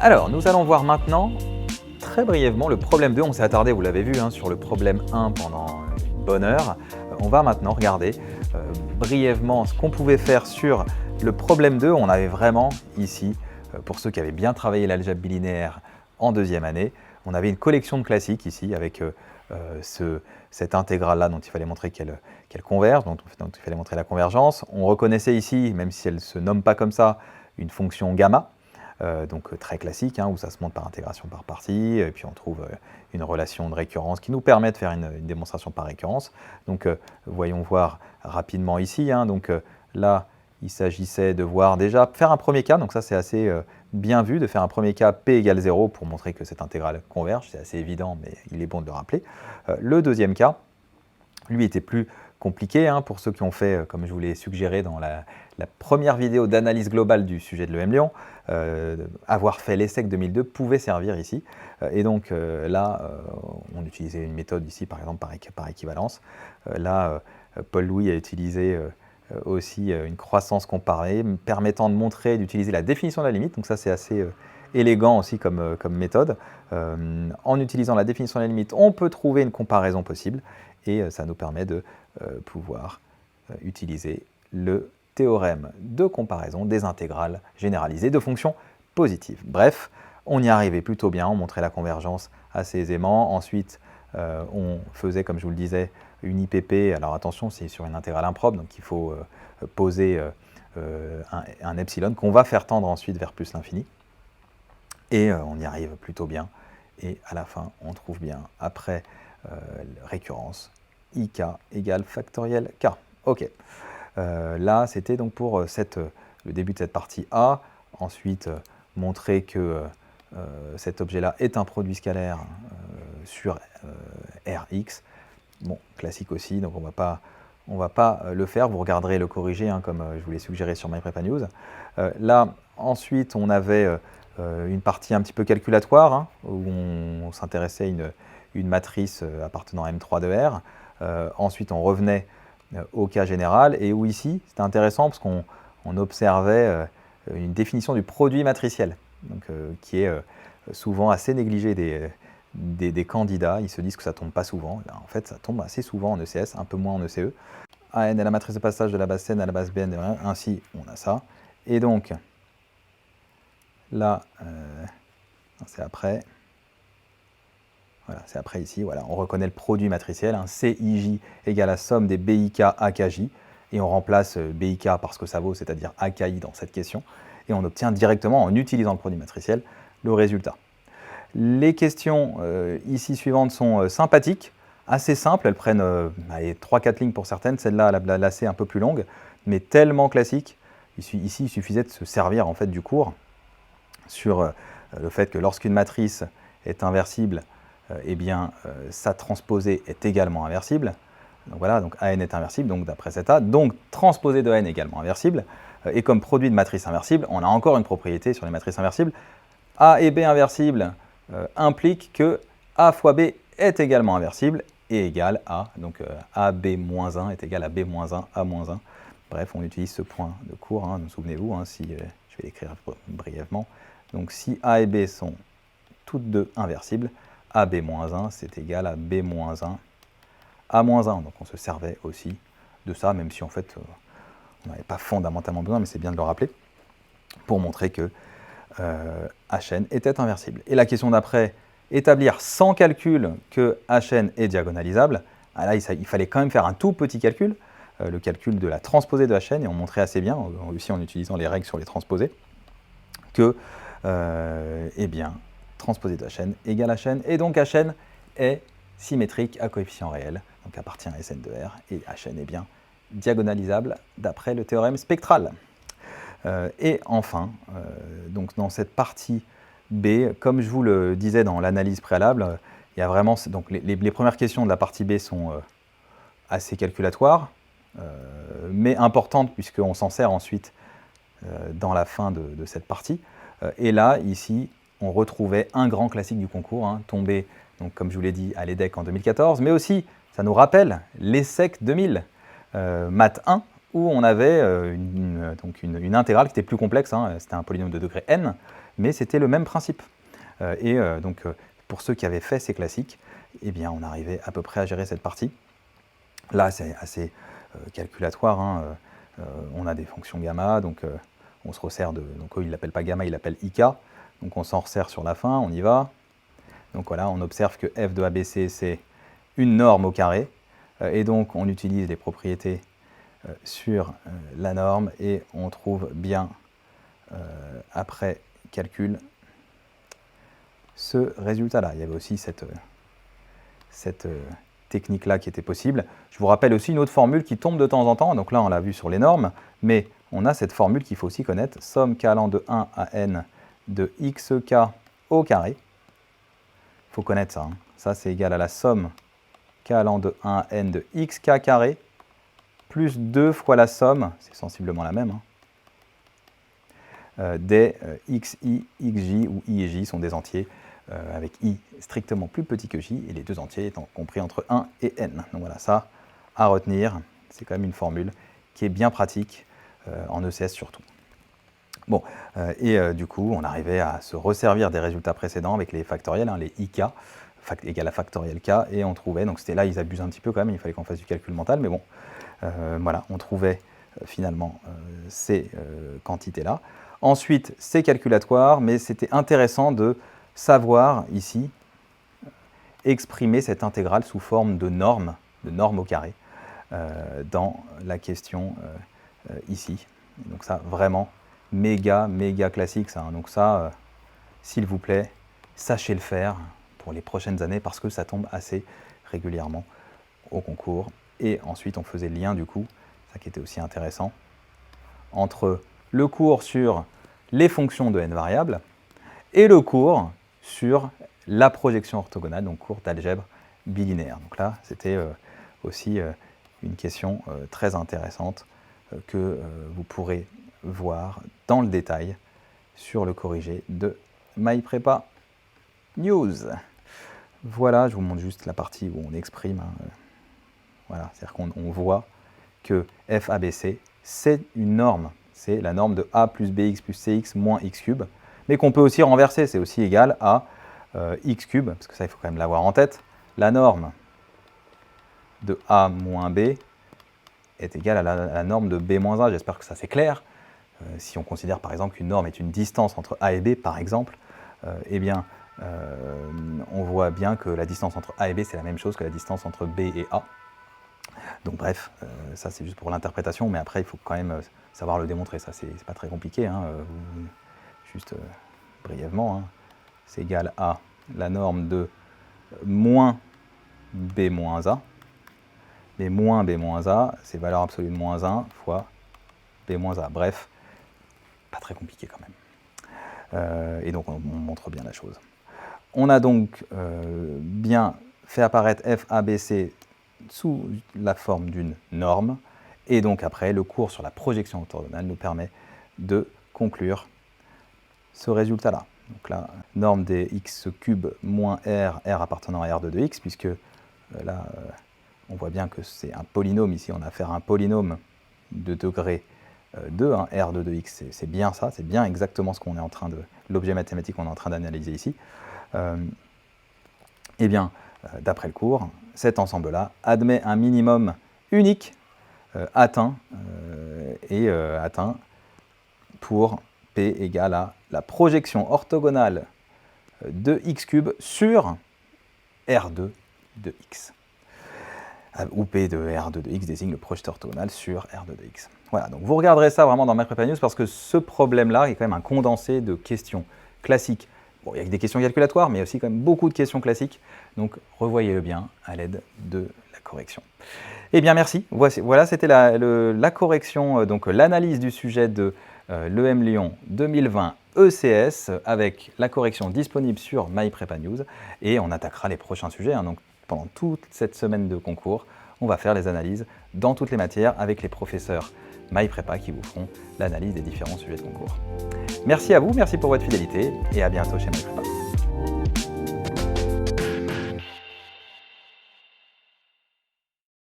Alors, nous allons voir maintenant, très brièvement, le problème 2. On s'est attardé, vous l'avez vu, sur le problème 1 pendant une bonne heure. On va maintenant regarder brièvement ce qu'on pouvait faire sur le problème 2. On avait vraiment ici, pour ceux qui avaient bien travaillé l'algèbre bilinéaire en deuxième année, on avait une collection de classiques ici avec cette intégrale-là dont il fallait montrer qu'elle converge, dont il fallait montrer la convergence. On reconnaissait ici, même si elle ne se nomme pas comme ça, une fonction gamma. Donc très classique, où ça se montre par intégration par partie, et puis on trouve une relation de récurrence qui nous permet de faire une démonstration par récurrence. Donc voyons voir rapidement ici. Là, il s'agissait de voir déjà faire un premier cas, donc ça c'est assez bien vu, de faire un premier cas p égale 0 pour montrer que cette intégrale converge, c'est assez évident, mais il est bon de le rappeler. Le deuxième cas, lui, était plus compliqué pour ceux qui ont fait, comme je vous l'ai suggéré dans la première vidéo d'analyse globale du sujet de l'EM Lyon, avoir fait l'ESSEC 2002 pouvait servir ici. Et donc là, on utilisait une méthode ici, par exemple, par équivalence. Là, Paul Louis a utilisé aussi une croissance comparée, permettant de montrer, d'utiliser la définition de la limite. Donc ça, c'est assez élégant aussi comme méthode. En utilisant la définition de la limite, on peut trouver une comparaison possible. Et ça nous permet de pouvoir utiliser le théorème de comparaison des intégrales généralisées de fonctions positives. Bref, on y arrivait plutôt bien, on montrait la convergence assez aisément. Ensuite, on faisait, comme je vous le disais, une IPP. Alors attention, c'est sur une intégrale impropre, donc il faut poser un epsilon qu'on va faire tendre ensuite vers plus l'infini. Et on y arrive plutôt bien. Et à la fin, on trouve bien, après récurrence, ik égale factoriel k. Ok. Là, c'était donc pour le début de cette partie A. Ensuite, montrer que cet objet-là est un produit scalaire sur Rx. Bon, classique aussi, donc on ne va pas le faire. Vous regarderez le corriger, comme je vous l'ai suggéré sur MyPrepaNews. Là, ensuite, on avait une partie un petit peu calculatoire, où on s'intéressait à une matrice appartenant à M3 de R. Ensuite, on revenait au cas général, et où ici, c'était intéressant parce qu'on observait une définition du produit matriciel, donc, qui est souvent assez négligé des candidats. Ils se disent que ça ne tombe pas souvent. Là, en fait, ça tombe assez souvent en ECS, un peu moins en ECE. AN est la matrice de passage de la base N à la base Bn, ainsi on a ça. Et donc, là, c'est après. Voilà, c'est après ici, voilà, on reconnaît le produit matriciel, CIJ égale la somme des BIK AKJ, et on remplace BIK par ce que ça vaut, c'est-à-dire AKI dans cette question, et on obtient directement, en utilisant le produit matriciel, le résultat. Les questions ici suivantes sont sympathiques, assez simples, elles prennent 3-4 lignes pour certaines, celle-là, la C est un peu plus longue, mais tellement classique. Ici, il suffisait de se servir en fait du cours sur le fait que lorsqu'une matrice est inversible, sa transposée est également inversible. Donc voilà, donc AN est inversible, donc d'après cet A, donc transposée de N est également inversible. Et comme produit de matrice inversible, on a encore une propriété sur les matrices inversibles. A et B inversibles implique que A fois B est également inversible et égal à, donc AB-1 est égal à B-1, A-1. Bref, on utilise ce point de cours, souvenez-vous, si je vais l'écrire brièvement. Donc si A et B sont toutes deux inversibles, AB-1, c'est égal à B-1, A-1. Donc on se servait aussi de ça, même si en fait on n'avait pas fondamentalement besoin, mais c'est bien de le rappeler, pour montrer que Hn était inversible. Et la question d'après, établir sans calcul que Hn est diagonalisable. Là, il fallait quand même faire un tout petit calcul, le calcul de la transposée de Hn, et on montrait assez bien, aussi en utilisant les règles sur les transposés, que transposée de Hn égale Hn, et donc Hn est symétrique à coefficient réel, donc appartient à Sn de R, et Hn est bien diagonalisable d'après le théorème spectral. Et enfin, donc dans cette partie B, comme je vous le disais dans l'analyse préalable, il y a vraiment, donc les premières questions de la partie B sont assez calculatoires, mais importantes puisqu'on s'en sert ensuite dans la fin de cette partie. Et là, ici, on retrouvait un grand classique du concours, tombé, donc, comme je vous l'ai dit, à l'EDEC en 2014, mais aussi, ça nous rappelle l'ESSEC 2000, Math 1, où on avait une intégrale qui était plus complexe, hein, c'était un polynôme de degré n, mais c'était le même principe. Pour ceux qui avaient fait ces classiques, eh bien, on arrivait à peu près à gérer cette partie. Là, c'est assez calculatoire, hein, on a des fonctions gamma, donc on se resserre de... Donc il ne l'appelle pas gamma, il l'appelle ik, donc on s'en resserre sur la fin, on y va. Donc voilà, on observe que f de ABC, c'est une norme au carré, et donc on utilise les propriétés sur la norme, et on trouve bien, après calcul, ce résultat-là. Il y avait aussi cette technique-là qui était possible. Je vous rappelle aussi une autre formule qui tombe de temps en temps, donc là on l'a vu sur les normes, mais on a cette formule qu'il faut aussi connaître, somme k allant de 1 à n de xk au carré. Il faut connaître ça, hein. Ça c'est égal à la somme k allant de 1 à n de xk carré, plus 2 fois la somme, c'est sensiblement la même, hein, des xi, xj, où i et j sont des entiers, avec i strictement plus petit que j, et les deux entiers étant compris entre 1 et n. Donc voilà, ça à retenir, c'est quand même une formule qui est bien pratique, en ECS surtout. Bon, du coup, on arrivait à se resservir des résultats précédents avec les factoriels, hein, les ik, égale à factoriel k, et on trouvait, donc c'était là, ils abusent un petit peu quand même, il fallait qu'on fasse du calcul mental, mais bon, voilà, on trouvait finalement ces quantités-là. Ensuite, c'est calculatoire, mais c'était intéressant de savoir ici exprimer cette intégrale sous forme de norme au carré, dans la question ici. Et donc ça, vraiment, méga classique ça, hein. Donc ça, s'il vous plaît, sachez le faire pour les prochaines années, parce que ça tombe assez régulièrement au concours. Et ensuite, on faisait le lien, du coup, ça qui était aussi intéressant, entre le cours sur les fonctions de n variables et le cours sur la projection orthogonale, donc cours d'algèbre bilinéaire. Donc là, c'était aussi une question très intéressante que vous pourrez voir dans le détail sur le corrigé de MyPrepa News. Voilà, je vous montre juste la partie où on exprime, hein, voilà, c'est-à-dire qu'on voit que FABC, c'est une norme, c'est la norme de A plus BX plus CX moins X cube, mais qu'on peut aussi renverser, c'est aussi égal à X cube, parce que ça, il faut quand même l'avoir en tête. La norme de A moins B est égale à la norme de B moins A, j'espère que ça c'est clair. Si on considère par exemple qu'une norme est une distance entre A et B, par exemple, eh bien, on voit bien que la distance entre A et B, c'est la même chose que la distance entre B et A. Donc bref, ça c'est juste pour l'interprétation, mais après il faut quand même savoir le démontrer, ça c'est pas très compliqué, hein, juste brièvement, hein, c'est égal à la norme de moins B moins A, mais moins B moins A, c'est valeur absolue de moins 1 fois B moins A, bref, pas très compliqué quand même. Et donc on montre bien la chose. On a donc bien fait apparaître FABC sous la forme d'une norme, et donc après, le cours sur la projection orthogonale nous permet de conclure ce résultat-là. Donc la norme des x cube moins r appartenant à R2 de x, puisque là, on voit bien que c'est un polynôme, ici on a affaire à un polynôme de degré 2, hein, R2 de x, c'est bien ça, c'est bien exactement ce qu'on est en train de, l'objet mathématique qu'on est en train d'analyser ici. Eh bien, d'après le cours, cet ensemble-là admet un minimum unique atteint pour P égale à la projection orthogonale de x cube sur R2 de x. Où P de R2 de x désigne le projecteur orthogonal sur R2 de x. Voilà, donc vous regarderez ça vraiment dans MyPrepa News, parce que ce problème-là est quand même un condensé de questions classiques. Bon, il y a des questions calculatoires, mais il y a aussi quand même beaucoup de questions classiques. Donc, revoyez-le bien à l'aide de la correction. Eh bien, merci. Voilà, c'était la correction, donc l'analyse du sujet de l'EM Lyon 2020 ECS, avec la correction disponible sur MyPrepa News. Et on attaquera les prochains sujets. Hein. Donc, pendant toute cette semaine de concours, on va faire les analyses dans toutes les matières avec les professeurs MyPrepa qui vous feront l'analyse des différents sujets de concours. Merci à vous, merci pour votre fidélité et à bientôt chez MyPrepa.